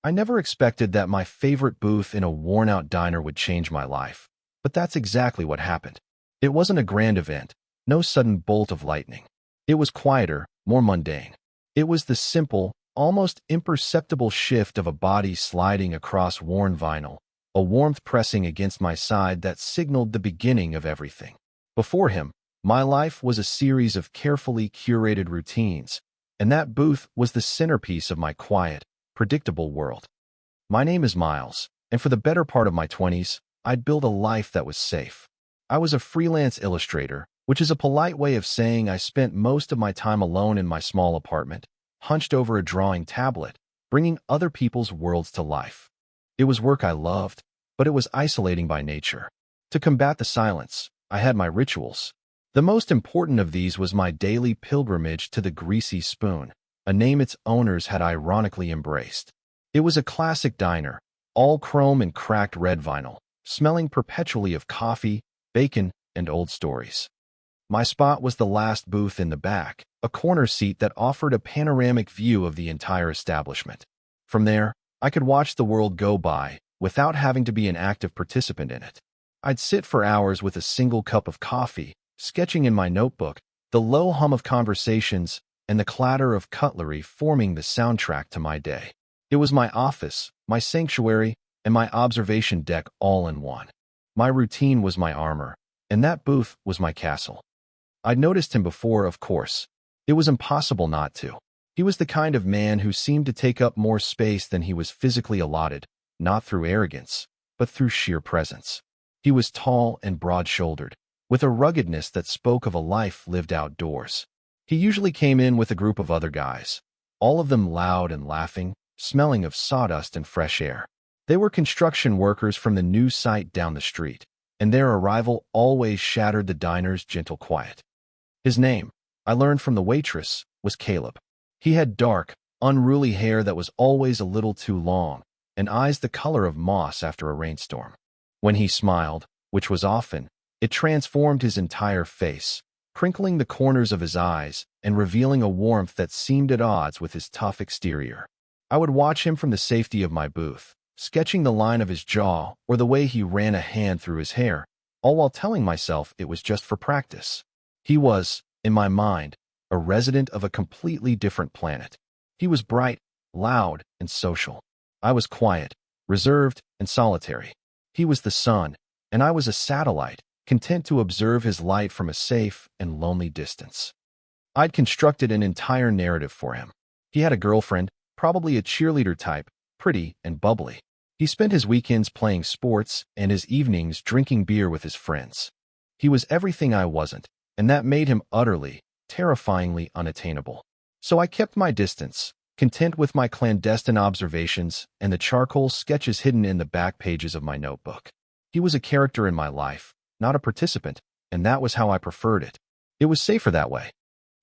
I never expected that my favorite booth in a worn-out diner would change my life, but that's exactly what happened. It wasn't a grand event, no sudden bolt of lightning. It was quieter, more mundane. It was the simple, almost imperceptible shift of a body sliding across worn vinyl, a warmth pressing against my side that signaled the beginning of everything. Before him, my life was a series of carefully curated routines, and that booth was the centerpiece of my quiet, predictable world. My name is Miles, and for the better part of my 20s, I'd built a life that was safe. I was a freelance illustrator, which is a polite way of saying I spent most of my time alone in my small apartment, hunched over a drawing tablet, bringing other people's worlds to life. It was work I loved, but it was isolating by nature. To combat the silence, I had my rituals. The most important of these was my daily pilgrimage to the Greasy Spoon, a name its owners had ironically embraced. It was a classic diner, all chrome and cracked red vinyl, smelling perpetually of coffee, bacon, and old stories. My spot was the last booth in the back, a corner seat that offered a panoramic view of the entire establishment. From there, I could watch the world go by without having to be an active participant in it. I'd sit for hours with a single cup of coffee, sketching in my notebook, the low hum of conversations and the clatter of cutlery forming the soundtrack to my day. It was my office, my sanctuary, and my observation deck all in one. My routine was my armor, and that booth was my castle. I'd noticed him before, of course. It was impossible not to. He was the kind of man who seemed to take up more space than he was physically allotted, not through arrogance, but through sheer presence. He was tall and broad-shouldered, with a ruggedness that spoke of a life lived outdoors. He usually came in with a group of other guys, all of them loud and laughing, smelling of sawdust and fresh air. They were construction workers from the new site down the street, and their arrival always shattered the diner's gentle quiet. His name, I learned from the waitress, was Caleb. He had dark, unruly hair that was always a little too long, and eyes the color of moss after a rainstorm. When he smiled, which was often, it transformed his entire face, crinkling the corners of his eyes and revealing a warmth that seemed at odds with his tough exterior. I would watch him from the safety of my booth, sketching the line of his jaw or the way he ran a hand through his hair, all while telling myself it was just for practice. He was, in my mind, a resident of a completely different planet. He was bright, loud, and social. I was quiet, reserved, and solitary. He was the sun, and I was a satellite, content to observe his light from a safe and lonely distance. I'd constructed an entire narrative for him. He had a girlfriend, probably a cheerleader type, pretty and bubbly. He spent his weekends playing sports and his evenings drinking beer with his friends. He was everything I wasn't, and that made him utterly, terrifyingly unattainable. So I kept my distance, content with my clandestine observations and the charcoal sketches hidden in the back pages of my notebook. He was a character in my life, not a participant, and that was how I preferred it. It was safer that way.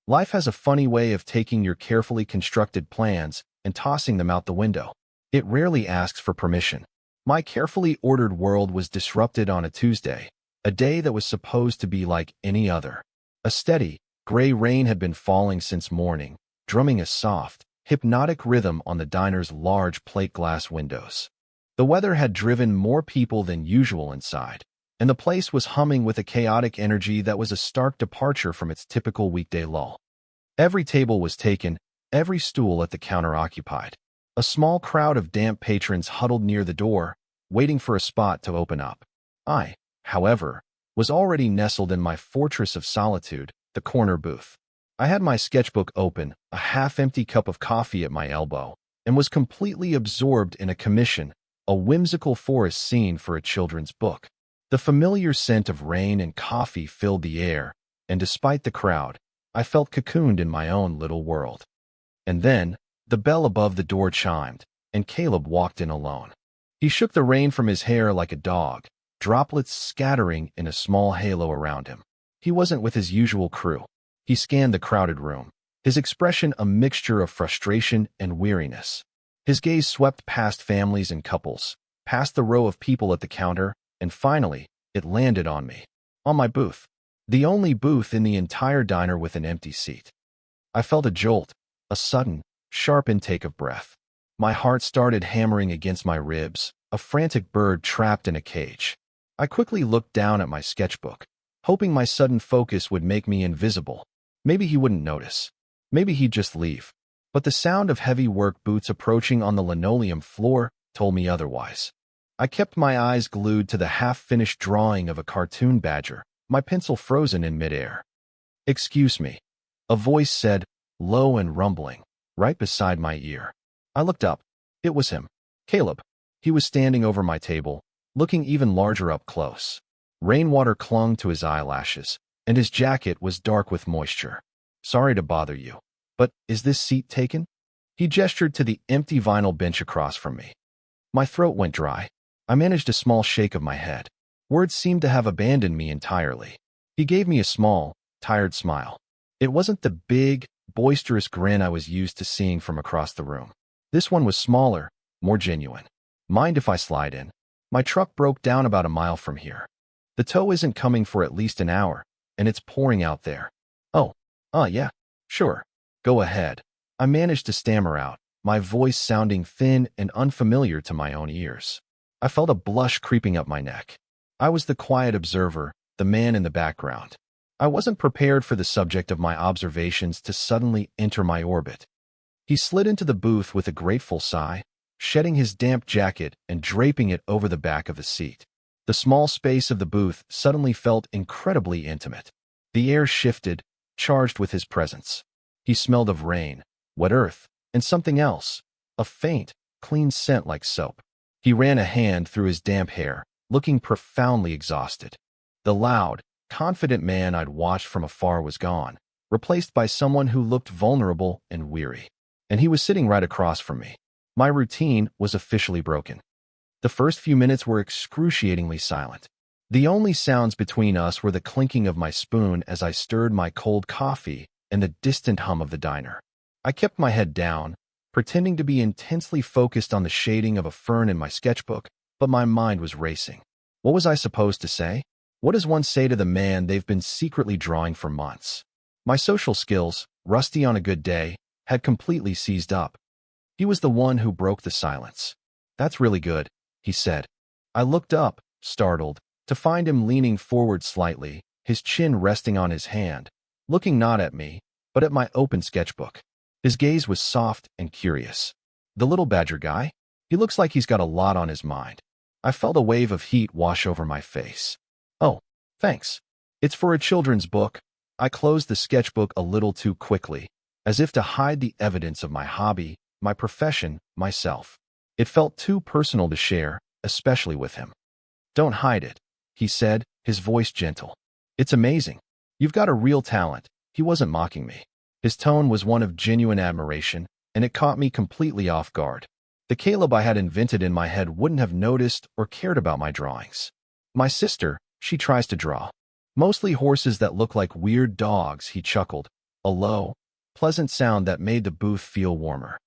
Life has a funny way of taking your carefully constructed plans and tossing them out the window. It rarely asks for permission. My carefully ordered world was disrupted on a Tuesday, a day that was supposed to be like any other. A steady, gray rain had been falling since morning, drumming a soft, hypnotic rhythm on the diner's large plate glass windows. The weather had driven more people than usual inside, and the place was humming with a chaotic energy that was a stark departure from its typical weekday lull. Every table was taken, every stool at the counter occupied. A small crowd of damp patrons huddled near the door, waiting for a spot to open up. I, however, was already nestled in my fortress of solitude, the corner booth. I had my sketchbook open, a half-empty cup of coffee at my elbow, and was completely absorbed in a commission, a whimsical forest scene for a children's book. The familiar scent of rain and coffee filled the air, and despite the crowd, I felt cocooned in my own little world. And then, the bell above the door chimed, and Caleb walked in alone. He shook the rain from his hair like a dog, droplets scattering in a small halo around him. He wasn't with his usual crew. He scanned the crowded room, his expression a mixture of frustration and weariness. His gaze swept past families and couples, past the row of people at the counter, and finally, it landed on me, on my booth, the only booth in the entire diner with an empty seat. I felt a jolt, a sudden, sharp intake of breath. My heart started hammering against my ribs, a frantic bird trapped in a cage. I quickly looked down at my sketchbook, hoping my sudden focus would make me invisible. Maybe he wouldn't notice. Maybe he'd just leave. But the sound of heavy work boots approaching on the linoleum floor told me otherwise. I kept my eyes glued to the half-finished drawing of a cartoon badger, my pencil frozen in midair. "Excuse me," a voice said, low and rumbling, right beside my ear. I looked up. It was him. Caleb. He was standing over my table, looking even larger up close. Rainwater clung to his eyelashes, and his jacket was dark with moisture. "Sorry to bother you, but is this seat taken?" He gestured to the empty vinyl bench across from me. My throat went dry. I managed a small shake of my head. Words seemed to have abandoned me entirely. He gave me a small, tired smile. It wasn't the big, boisterous grin I was used to seeing from across the room. This one was smaller, more genuine. "Mind if I slide in? My truck broke down about a mile from here. The tow isn't coming for at least an hour, and it's pouring out there." "Oh, yeah, sure. Go ahead." I managed to stammer out, my voice sounding thin and unfamiliar to my own ears. I felt a blush creeping up my neck. I was the quiet observer, the man in the background. I wasn't prepared for the subject of my observations to suddenly enter my orbit. He slid into the booth with a grateful sigh, shedding his damp jacket and draping it over the back of the seat. The small space of the booth suddenly felt incredibly intimate. The air shifted, charged with his presence. He smelled of rain, wet earth, and something else, a faint, clean scent like soap. He ran a hand through his damp hair, looking profoundly exhausted. The loud, confident man I'd watched from afar was gone, replaced by someone who looked vulnerable and weary. And he was sitting right across from me. My routine was officially broken. The first few minutes were excruciatingly silent. The only sounds between us were the clinking of my spoon as I stirred my cold coffee and the distant hum of the diner. I kept my head down, pretending to be intensely focused on the shading of a fern in my sketchbook, but my mind was racing. What was I supposed to say? What does one say to the man they've been secretly drawing for months? My social skills, rusty on a good day, had completely seized up. He was the one who broke the silence. "That's really good," he said. I looked up, startled, to find him leaning forward slightly, his chin resting on his hand, looking not at me, but at my open sketchbook. His gaze was soft and curious. "The little badger guy? He looks like he's got a lot on his mind." I felt a wave of heat wash over my face. "Oh, thanks. It's for a children's book." I closed the sketchbook a little too quickly, as if to hide the evidence of my hobby, my profession, myself. It felt too personal to share, especially with him. "Don't hide it," he said, his voice gentle. "It's amazing. You've got a real talent." He wasn't mocking me. His tone was one of genuine admiration, and it caught me completely off guard. The Caleb I had invented in my head wouldn't have noticed or cared about my drawings. "My sister, she tries to draw. Mostly horses that look like weird dogs," he chuckled, a low, pleasant sound that made the booth feel warmer.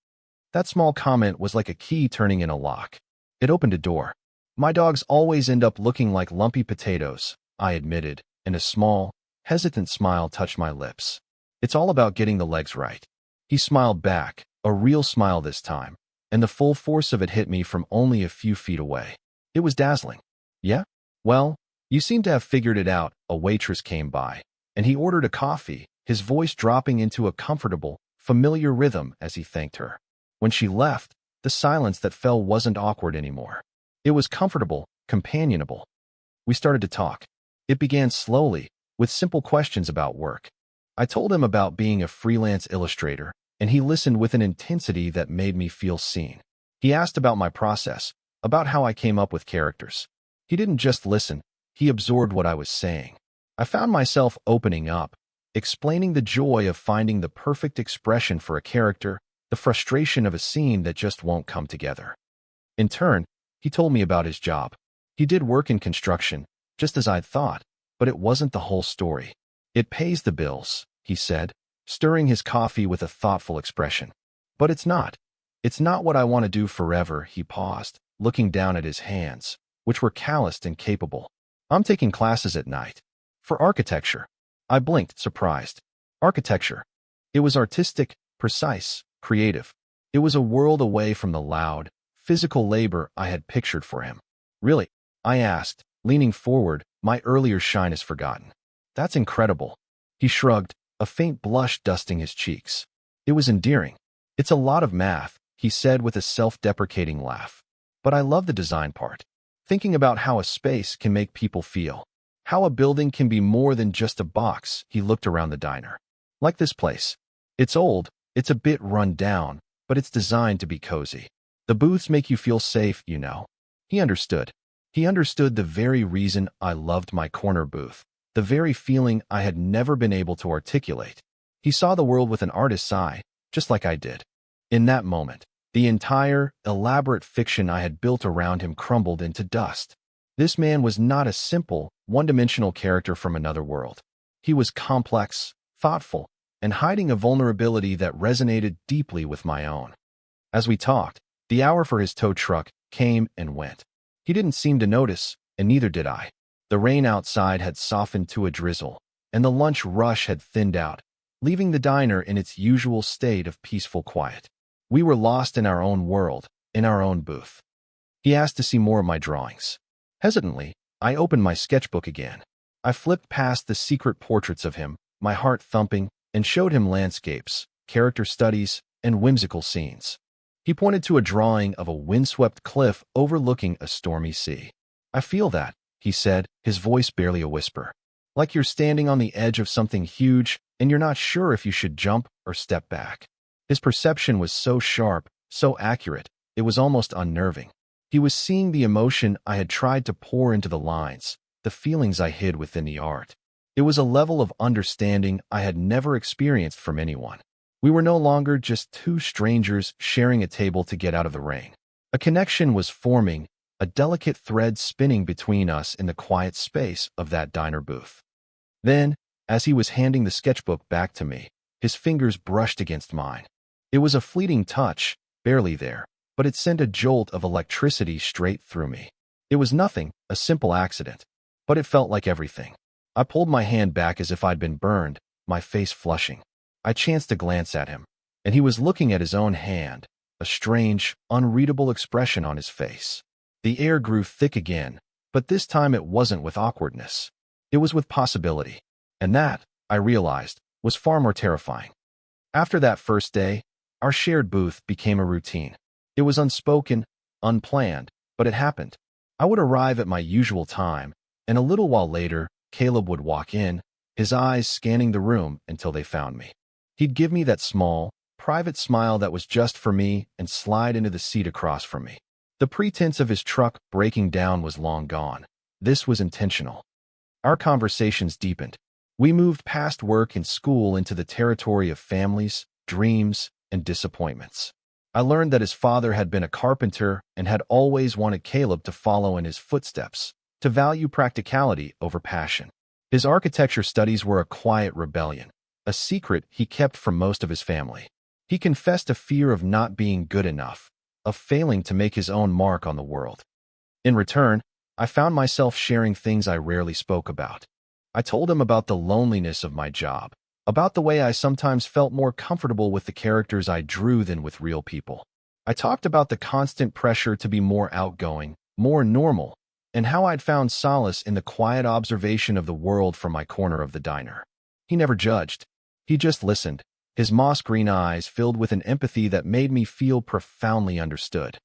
That small comment was like a key turning in a lock. It opened a door. "My dogs always end up looking like lumpy potatoes," I admitted, and a small, hesitant smile touched my lips. "It's all about getting the legs right." He smiled back, a real smile this time, and the full force of it hit me from only a few feet away. It was dazzling. "Yeah? Well, you seem to have figured it out." A waitress came by, and he ordered a coffee, his voice dropping into a comfortable, familiar rhythm as he thanked her. When she left, the silence that fell wasn't awkward anymore. It was comfortable, companionable. We started to talk. It began slowly, with simple questions about work. I told him about being a freelance illustrator, and he listened with an intensity that made me feel seen. He asked about my process, about how I came up with characters. He didn't just listen, he absorbed what I was saying. I found myself opening up, explaining the joy of finding the perfect expression for a character, the frustration of a scene that just won't come together. In turn, he told me about his job. He did work in construction, just as I'd thought, but it wasn't the whole story. "It pays the bills," he said, stirring his coffee with a thoughtful expression. "But it's not. It's not what I want to do forever." He paused, looking down at his hands, which were calloused and capable. "I'm taking classes at night. For architecture." I blinked, surprised. Architecture. It was artistic, precise, creative. It was a world away from the loud, physical labor I had pictured for him. Really? I asked, leaning forward, my earlier shyness forgotten. That's incredible. He shrugged, a faint blush dusting his cheeks. It was endearing. It's a lot of math, he said with a self-deprecating laugh. But I love the design part. Thinking about how a space can make people feel. How a building can be more than just a box. He looked around the diner. Like this place. It's old, it's a bit run down, but it's designed to be cozy. The booths make you feel safe, you know. He understood. He understood the very reason I loved my corner booth, the very feeling I had never been able to articulate. He saw the world with an artist's eye, just like I did. In that moment, the entire, elaborate fiction I had built around him crumbled into dust. This man was not a simple, one-dimensional character from another world. He was complex, thoughtful, and hiding a vulnerability that resonated deeply with my own. As we talked, the hour for his tow truck came and went. He didn't seem to notice, and neither did I. The rain outside had softened to a drizzle, and the lunch rush had thinned out, leaving the diner in its usual state of peaceful quiet. We were lost in our own world, in our own booth. He asked to see more of my drawings. Hesitantly, I opened my sketchbook again. I flipped past the secret portraits of him, my heart thumping, and showed him landscapes, character studies, and whimsical scenes. He pointed to a drawing of a windswept cliff overlooking a stormy sea. I feel that, he said, his voice barely a whisper. Like you're standing on the edge of something huge, and you're not sure if you should jump or step back. His perception was so sharp, so accurate, it was almost unnerving. He was seeing the emotion I had tried to pour into the lines, the feelings I hid within the art. It was a level of understanding I had never experienced from anyone. We were no longer just two strangers sharing a table to get out of the rain. A connection was forming, a delicate thread spinning between us in the quiet space of that diner booth. Then, as he was handing the sketchbook back to me, his fingers brushed against mine. It was a fleeting touch, barely there, but it sent a jolt of electricity straight through me. It was nothing, a simple accident, but it felt like everything. I pulled my hand back as if I'd been burned, my face flushing. I chanced to glance at him, and he was looking at his own hand, a strange, unreadable expression on his face. The air grew thick again, but this time it wasn't with awkwardness. It was with possibility. And that, I realized, was far more terrifying. After that first day, our shared booth became a routine. It was unspoken, unplanned, but it happened. I would arrive at my usual time, and a little while later, Caleb would walk in, his eyes scanning the room until they found me. He'd give me that small, private smile that was just for me and slide into the seat across from me. The pretense of his truck breaking down was long gone. This was intentional. Our conversations deepened. We moved past work and school into the territory of families, dreams, and disappointments. I learned that his father had been a carpenter and had always wanted Caleb to follow in his footsteps, to value practicality over passion. His architecture studies were a quiet rebellion, a secret he kept from most of his family. He confessed a fear of not being good enough, of failing to make his own mark on the world. In return, I found myself sharing things I rarely spoke about. I told him about the loneliness of my job, about the way I sometimes felt more comfortable with the characters I drew than with real people. I talked about the constant pressure to be more outgoing, more normal, and how I'd found solace in the quiet observation of the world from my corner of the diner. He never judged. He just listened, his moss-green eyes filled with an empathy that made me feel profoundly understood.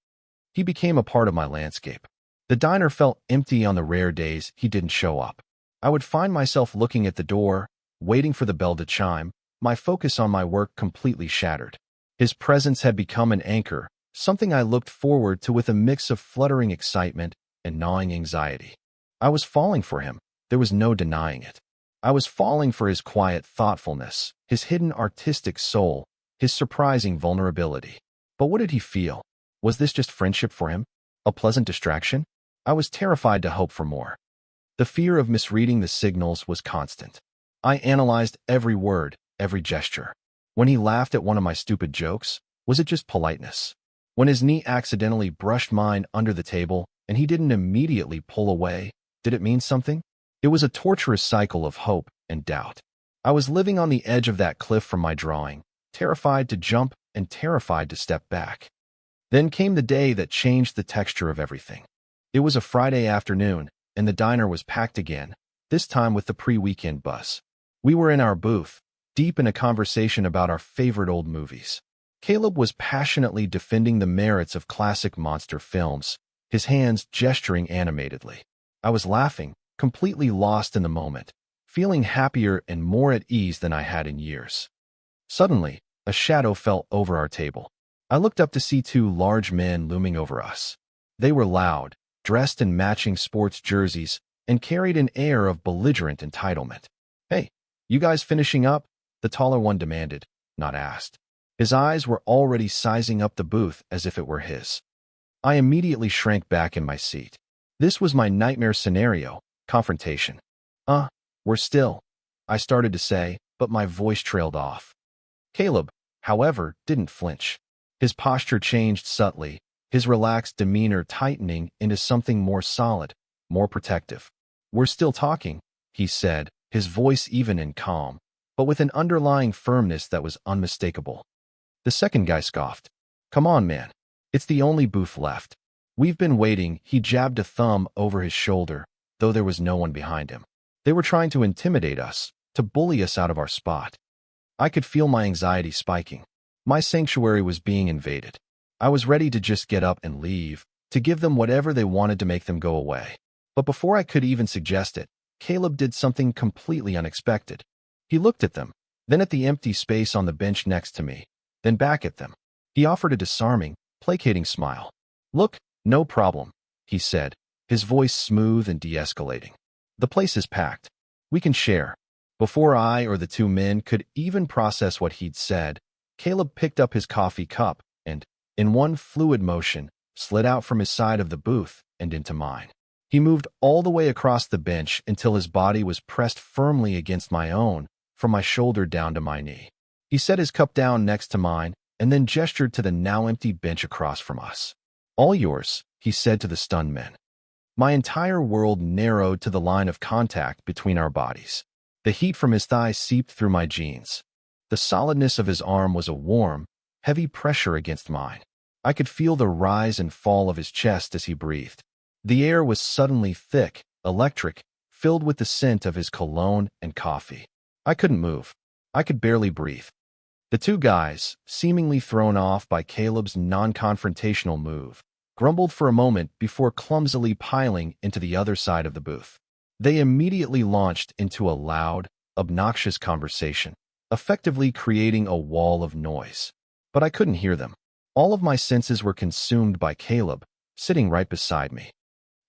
He became a part of my landscape. The diner felt empty on the rare days he didn't show up. I would find myself looking at the door, waiting for the bell to chime, my focus on my work completely shattered. His presence had become an anchor, something I looked forward to with a mix of fluttering excitement and gnawing anxiety. I was falling for him. There was no denying it. I was falling for his quiet thoughtfulness, his hidden artistic soul, his surprising vulnerability. But what did he feel? Was this just friendship for him? A pleasant distraction? I was terrified to hope for more. The fear of misreading the signals was constant. I analyzed every word, every gesture. When he laughed at one of my stupid jokes, was it just politeness? When his knee accidentally brushed mine under the table and he didn't immediately pull away, did it mean something? It was a torturous cycle of hope and doubt. I was living on the edge of that cliff from my drawing, terrified to jump and terrified to step back. Then came the day that changed the texture of everything. It was a Friday afternoon, and the diner was packed again, this time with the pre-weekend buzz. We were in our booth, deep in a conversation about our favorite old movies. Caleb was passionately defending the merits of classic monster films, his hands gesturing animatedly. I was laughing, completely lost in the moment, feeling happier and more at ease than I had in years. Suddenly, a shadow fell over our table. I looked up to see two large men looming over us. They were loud, dressed in matching sports jerseys, and carried an air of belligerent entitlement. "Hey, you guys finishing up?" the taller one demanded, not asked. His eyes were already sizing up the booth as if it were his. I immediately shrank back in my seat. This was my nightmare scenario, confrontation. We're still," I started to say, but my voice trailed off. Caleb, however, didn't flinch. His posture changed subtly, his relaxed demeanor tightening into something more solid, more protective. "We're still talking," he said, his voice even and calm, but with an underlying firmness that was unmistakable. The second guy scoffed. "Come on, man. It's the only booth left. We've been waiting." He jabbed a thumb over his shoulder, though there was no one behind him. They were trying to intimidate us, to bully us out of our spot. I could feel my anxiety spiking. My sanctuary was being invaded. I was ready to just get up and leave, to give them whatever they wanted to make them go away. But before I could even suggest it, Caleb did something completely unexpected. He looked at them, then at the empty space on the bench next to me, then back at them. He offered a disarming, placating smile. "Look, no problem," he said, his voice smooth and de-escalating. "The place is packed. We can share." Before I or the two men could even process what he'd said, Caleb picked up his coffee cup and, in one fluid motion, slid out from his side of the booth and into mine. He moved all the way across the bench until his body was pressed firmly against my own, from my shoulder down to my knee. He set his cup down next to mine and then gestured to the now empty bench across from us. "All yours," he said to the stunned men. My entire world narrowed to the line of contact between our bodies. The heat from his thighs seeped through my jeans. The solidness of his arm was a warm, heavy pressure against mine. I could feel the rise and fall of his chest as he breathed. The air was suddenly thick, electric, filled with the scent of his cologne and coffee. I couldn't move. I could barely breathe. The two guys, seemingly thrown off by Caleb's non-confrontational move, grumbled for a moment before clumsily piling into the other side of the booth. They immediately launched into a loud, obnoxious conversation, effectively creating a wall of noise. But I couldn't hear them. All of my senses were consumed by Caleb, sitting right beside me.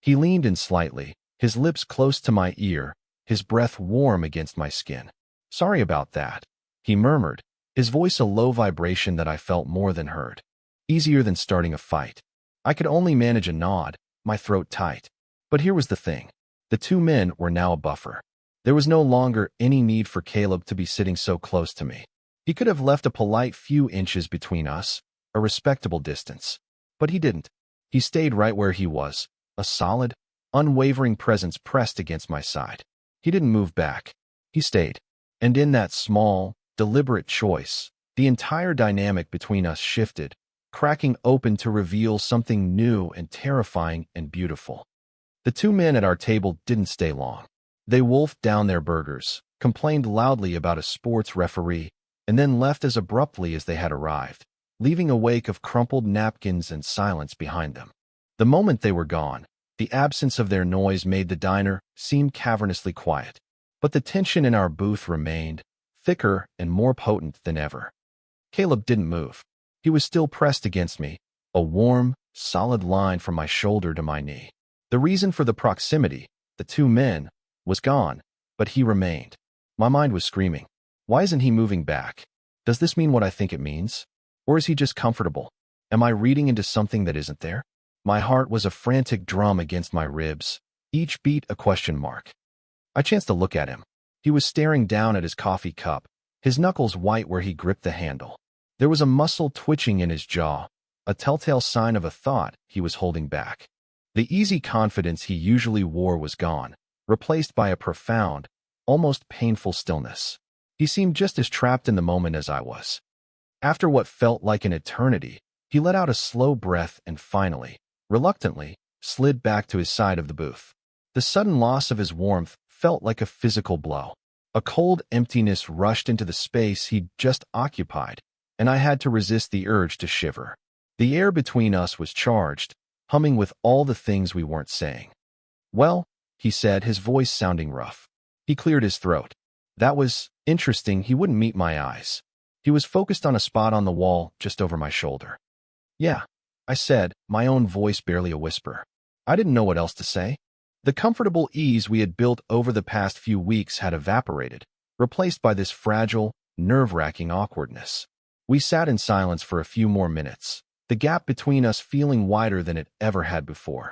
He leaned in slightly, his lips close to my ear, his breath warm against my skin. "Sorry about that," he murmured, his voice a low vibration that I felt more than heard. Easier than starting a fight. I could only manage a nod, my throat tight. But here was the thing. The two men were now a buffer. There was no longer any need for Caleb to be sitting so close to me. He could have left a polite few inches between us, a respectable distance. But he didn't. He stayed right where he was, a solid, unwavering presence pressed against my side. He didn't move back. He stayed. And in that small, deliberate choice, the entire dynamic between us shifted, cracking open to reveal something new and terrifying and beautiful. The two men at our table didn't stay long. They wolfed down their burgers, complained loudly about a sports referee, and then left as abruptly as they had arrived, leaving a wake of crumpled napkins and silence behind them. The moment they were gone, the absence of their noise made the diner seem cavernously quiet. But the tension in our booth remained, thicker and more potent than ever. Caleb didn't move. He was still pressed against me, a warm, solid line from my shoulder to my knee. The reason for the proximity, the two men, was gone, but he remained. My mind was screaming. Why isn't he moving back? Does this mean what I think it means? Or is he just comfortable? Am I reading into something that isn't there? My heart was a frantic drum against my ribs, each beat a question mark. I chanced to look at him. He was staring down at his coffee cup, his knuckles white where he gripped the handle. There was a muscle twitching in his jaw, a telltale sign of a thought he was holding back. The easy confidence he usually wore was gone, replaced by a profound, almost painful stillness. He seemed just as trapped in the moment as I was. After what felt like an eternity, he let out a slow breath and finally, reluctantly, slid back to his side of the booth. The sudden loss of his warmth felt like a physical blow. A cold emptiness rushed into the space he'd just occupied, and I had to resist the urge to shiver. The air between us was charged, humming with all the things we weren't saying. "Well," he said, his voice sounding rough. He cleared his throat. That was interesting. He wouldn't meet my eyes. He was focused on a spot on the wall just over my shoulder. "Yeah," I said, my own voice barely a whisper. I didn't know what else to say. The comfortable ease we had built over the past few weeks had evaporated, replaced by this fragile, nerve-wracking awkwardness. We sat in silence for a few more minutes, the gap between us feeling wider than it ever had before.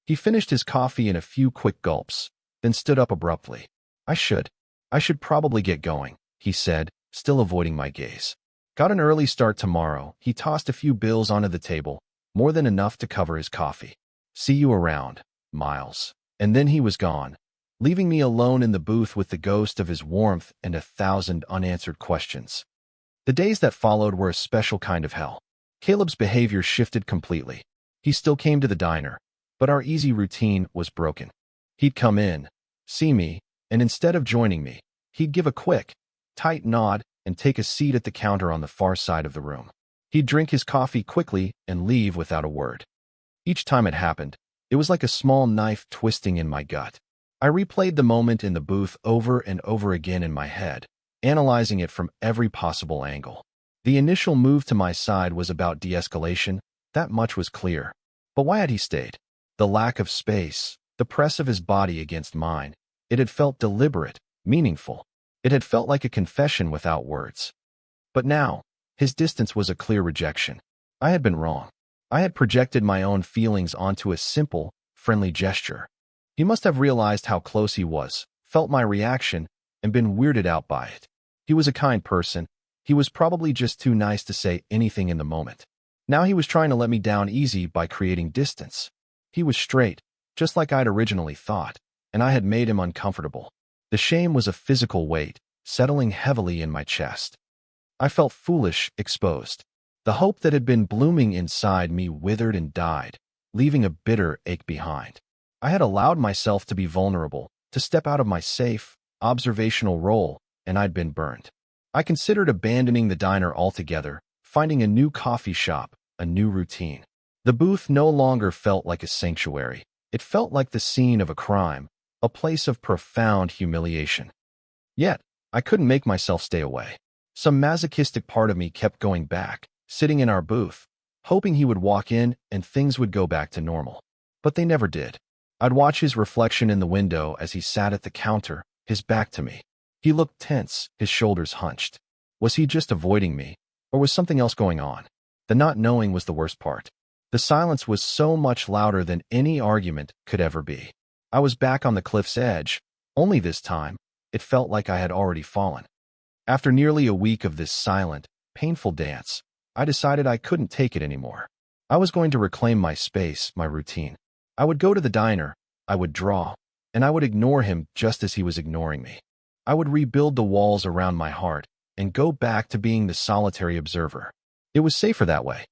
He finished his coffee in a few quick gulps, then stood up abruptly. I should probably get going," he said, still avoiding my gaze. "Got an early start tomorrow." He tossed a few bills onto the table, more than enough to cover his coffee. "See you around, Miles." And then he was gone, leaving me alone in the booth with the ghost of his warmth and 1,000 unanswered questions. The days that followed were a special kind of hell. Caleb's behavior shifted completely. He still came to the diner, but our easy routine was broken. He'd come in, see me, and instead of joining me, he'd give a quick, tight nod and take a seat at the counter on the far side of the room. He'd drink his coffee quickly and leave without a word. Each time it happened, it was like a small knife twisting in my gut. I replayed the moment in the booth over and over again in my head, analyzing it from every possible angle. The initial move to my side was about de-escalation, that much was clear. But why had he stayed? The lack of space, the press of his body against mine, it had felt deliberate, meaningful. It had felt like a confession without words. But now, his distance was a clear rejection. I had been wrong. I had projected my own feelings onto a simple, friendly gesture. He must have realized how close he was, felt my reaction, and been weirded out by it. He was a kind person. He was probably just too nice to say anything in the moment. Now he was trying to let me down easy by creating distance. He was straight, just like I'd originally thought, and I had made him uncomfortable. The shame was a physical weight, settling heavily in my chest. I felt foolish, exposed. The hope that had been blooming inside me withered and died, leaving a bitter ache behind. I had allowed myself to be vulnerable, to step out of my safe, observational role, and I'd been burned. I considered abandoning the diner altogether, finding a new coffee shop, a new routine. The booth no longer felt like a sanctuary. It felt like the scene of a crime, a place of profound humiliation. Yet, I couldn't make myself stay away. Some masochistic part of me kept going back, sitting in our booth, hoping he would walk in and things would go back to normal. But they never did. I'd watch his reflection in the window as he sat at the counter, his back to me. He looked tense, his shoulders hunched. Was he just avoiding me, or was something else going on? The not knowing was the worst part. The silence was so much louder than any argument could ever be. I was back on the cliff's edge, only this time, it felt like I had already fallen. After nearly a week of this silent, painful dance, I decided I couldn't take it anymore. I was going to reclaim my space, my routine. I would go to the diner, I would draw, and I would ignore him just as he was ignoring me. I would rebuild the walls around my heart and go back to being the solitary observer. It was safer that way.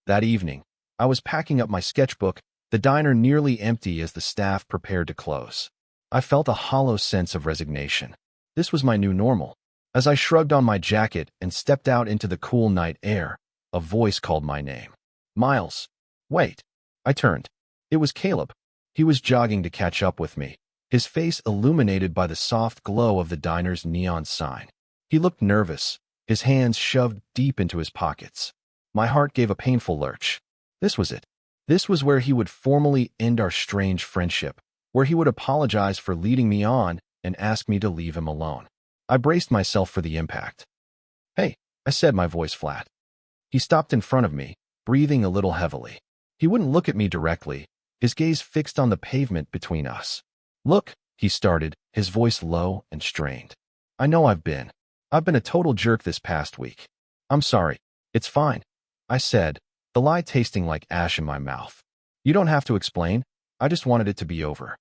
That evening, I was packing up my sketchbook, the diner nearly empty as the staff prepared to close. I felt a hollow sense of resignation. This was my new normal. As I shrugged on my jacket and stepped out into the cool night air, a voice called my name. "Miles." Wait. I turned. It was Caleb. He was jogging to catch up with me, his face illuminated by the soft glow of the diner's neon sign. He looked nervous, his hands shoved deep into his pockets. My heart gave a painful lurch. This was it. This was where he would formally end our strange friendship, where he would apologize for leading me on and ask me to leave him alone. I braced myself for the impact. "Hey," I said, my voice flat. He stopped in front of me, breathing a little heavily. He wouldn't look at me directly, his gaze fixed on the pavement between us. "Look," he started, his voice low and strained. "I know I've been a total jerk this past week. I'm sorry. It's fine," I said, the lie tasting like ash in my mouth. "You don't have to explain. I just wanted it to be over."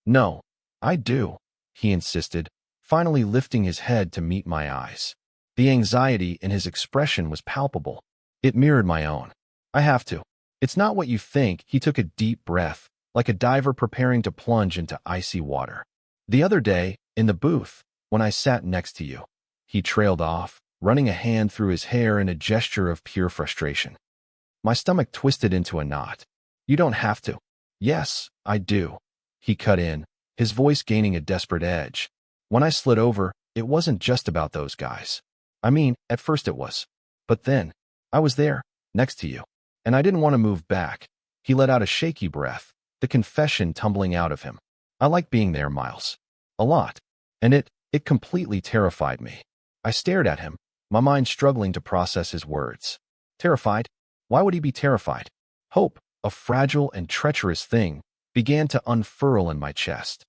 "No, I do," he insisted, finally lifting his head to meet my eyes. The anxiety in his expression was palpable. It mirrored my own. I have to. It's not what you think. He took a deep breath, like a diver preparing to plunge into icy water. The other day, in the booth, when I sat next to you, he trailed off, running a hand through his hair in a gesture of pure frustration. My stomach twisted into a knot. You don't have to. Yes, I do. He cut in, his voice gaining a desperate edge. When I slid over, it wasn't just about those guys. I mean, at first it was. But then, I was there, next to you. And I didn't want to move back. He let out a shaky breath, the confession tumbling out of him. I like being there, Miles. A lot. And it completely terrified me. I stared at him, my mind struggling to process his words. Terrified? Why would he be terrified? Hope, a fragile and treacherous thing, began to unfurl in my chest.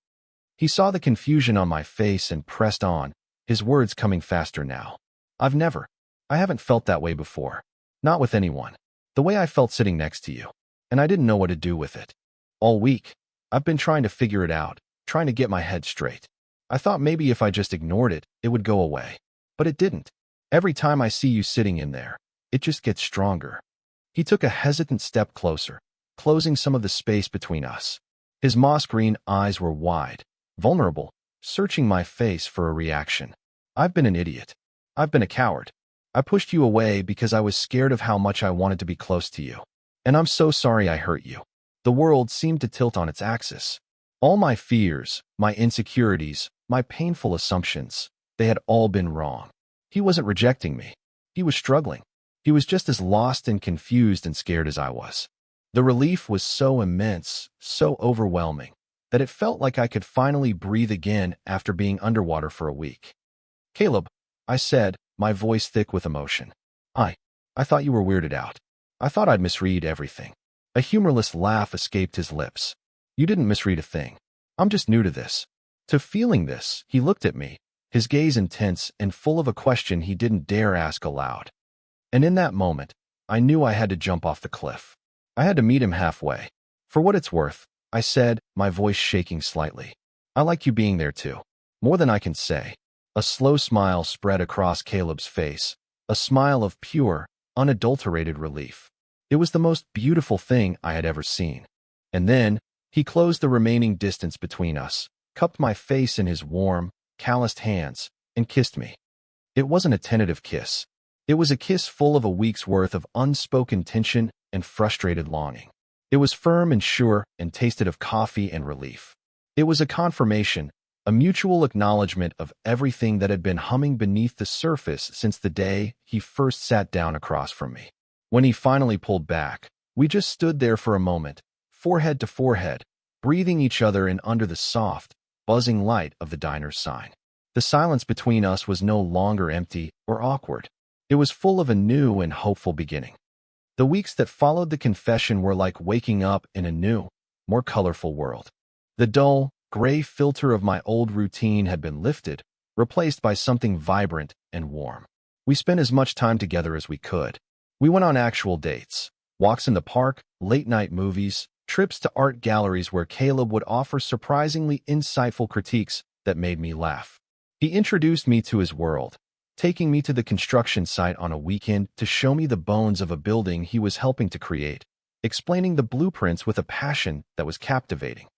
He saw the confusion on my face and pressed on, his words coming faster now. I haven't felt that way before. Not with anyone. The way I felt sitting next to you. And I didn't know what to do with it. All week, I've been trying to figure it out, trying to get my head straight. I thought maybe if I just ignored it, it would go away. But it didn't. Every time I see you sitting in there, it just gets stronger. He took a hesitant step closer, closing some of the space between us. His moss-green eyes were wide, vulnerable, searching my face for a reaction. I've been an idiot. I've been a coward. I pushed you away because I was scared of how much I wanted to be close to you. And I'm so sorry I hurt you. The world seemed to tilt on its axis. All my fears, my insecurities, my painful assumptions, they had all been wrong. He wasn't rejecting me. He was struggling. He was just as lost and confused and scared as I was. The relief was so immense, so overwhelming, that it felt like I could finally breathe again after being underwater for a week. Caleb, I said, my voice thick with emotion. I thought you were weirded out. I thought I'd misread everything. A humorless laugh escaped his lips. You didn't misread a thing. I'm just new to this. To feeling this, he looked at me, his gaze intense and full of a question he didn't dare ask aloud. And in that moment, I knew I had to jump off the cliff. I had to meet him halfway. For what it's worth, I said, my voice shaking slightly. I like you being there too. More than I can say. A slow smile spread across Caleb's face, a smile of pure, unadulterated relief. It was the most beautiful thing I had ever seen. And then, he closed the remaining distance between us, cupped my face in his warm, calloused hands, and kissed me. It wasn't a tentative kiss. It was a kiss full of a week's worth of unspoken tension and frustrated longing. It was firm and sure and tasted of coffee and relief. It was a confirmation, a mutual acknowledgement of everything that had been humming beneath the surface since the day he first sat down across from me. When he finally pulled back, we just stood there for a moment, forehead to forehead, breathing each other in under the soft, buzzing light of the diner's sign. The silence between us was no longer empty or awkward. It was full of a new and hopeful beginning. The weeks that followed the confession were like waking up in a new, more colorful world. The dull, gray filter of my old routine had been lifted, replaced by something vibrant and warm. We spent as much time together as we could. We went on actual dates, walks in the park, late-night movies, trips to art galleries where Caleb would offer surprisingly insightful critiques that made me laugh. He introduced me to his world, taking me to the construction site on a weekend to show me the bones of a building he was helping to create, explaining the blueprints with a passion that was captivating.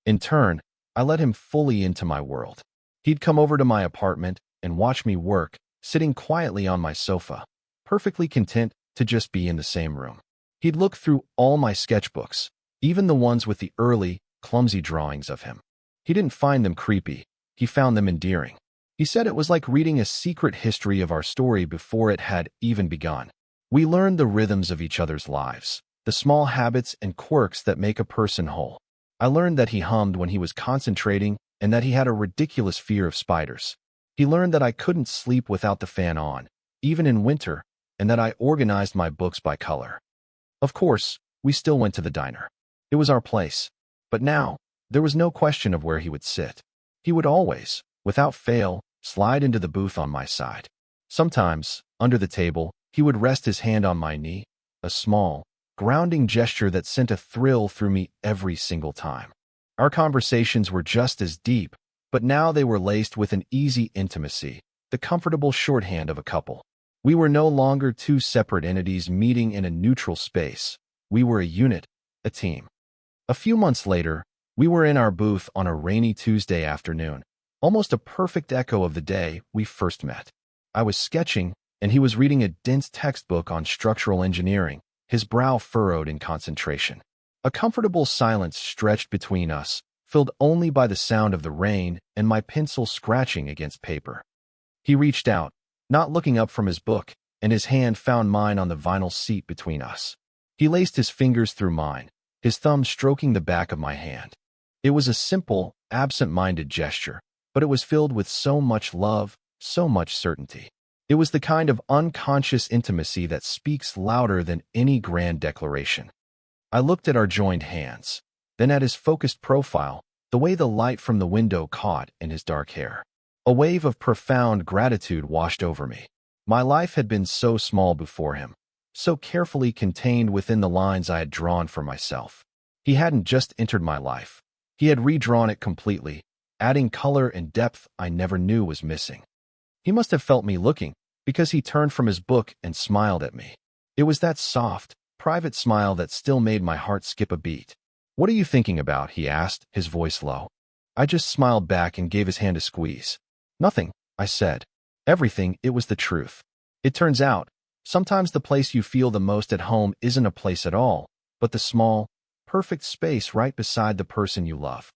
In turn, I let him fully into my world. He'd come over to my apartment and watch me work, sitting quietly on my sofa, perfectly content to just be in the same room. He'd look through all my sketchbooks, even the ones with the early, clumsy drawings of him. He didn't find them creepy. He found them endearing. He said it was like reading a secret history of our story before it had even begun. We learned the rhythms of each other's lives, the small habits and quirks that make a person whole. I learned that he hummed when he was concentrating and that he had a ridiculous fear of spiders. He learned that I couldn't sleep without the fan on, even in winter, and that I organized my books by color. Of course, we still went to the diner. It was our place. But now, there was no question of where he would sit. He would always, without fail, slide into the booth on my side. Sometimes, under the table, he would rest his hand on my knee, a small, grounding gesture that sent a thrill through me every single time. Our conversations were just as deep, but now they were laced with an easy intimacy, the comfortable shorthand of a couple. We were no longer two separate entities meeting in a neutral space. We were a unit, a team. A few months later, we were in our booth on a rainy Tuesday afternoon, almost a perfect echo of the day we first met. I was sketching, and he was reading a dense textbook on structural engineering, his brow furrowed in concentration. A comfortable silence stretched between us, filled only by the sound of the rain and my pencil scratching against paper. He reached out, not looking up from his book, and his hand found mine on the vinyl seat between us. He laced his fingers through mine, his thumb stroking the back of my hand. It was a simple, absent-minded gesture, but it was filled with so much love, so much certainty. It was the kind of unconscious intimacy that speaks louder than any grand declaration. I looked at our joined hands, then at his focused profile, the way the light from the window caught in his dark hair. A wave of profound gratitude washed over me. My life had been so small before him, so carefully contained within the lines I had drawn for myself. He hadn't just entered my life. He had redrawn it completely, adding color and depth I never knew was missing. He must have felt me looking, because he turned from his book and smiled at me. It was that soft, private smile that still made my heart skip a beat. "What are you thinking about?" he asked, his voice low. I just smiled back and gave his hand a squeeze. "Nothing," I said. "Everything." It was the truth. It turns out, sometimes the place you feel the most at home isn't a place at all, but the small, perfect space right beside the person you love.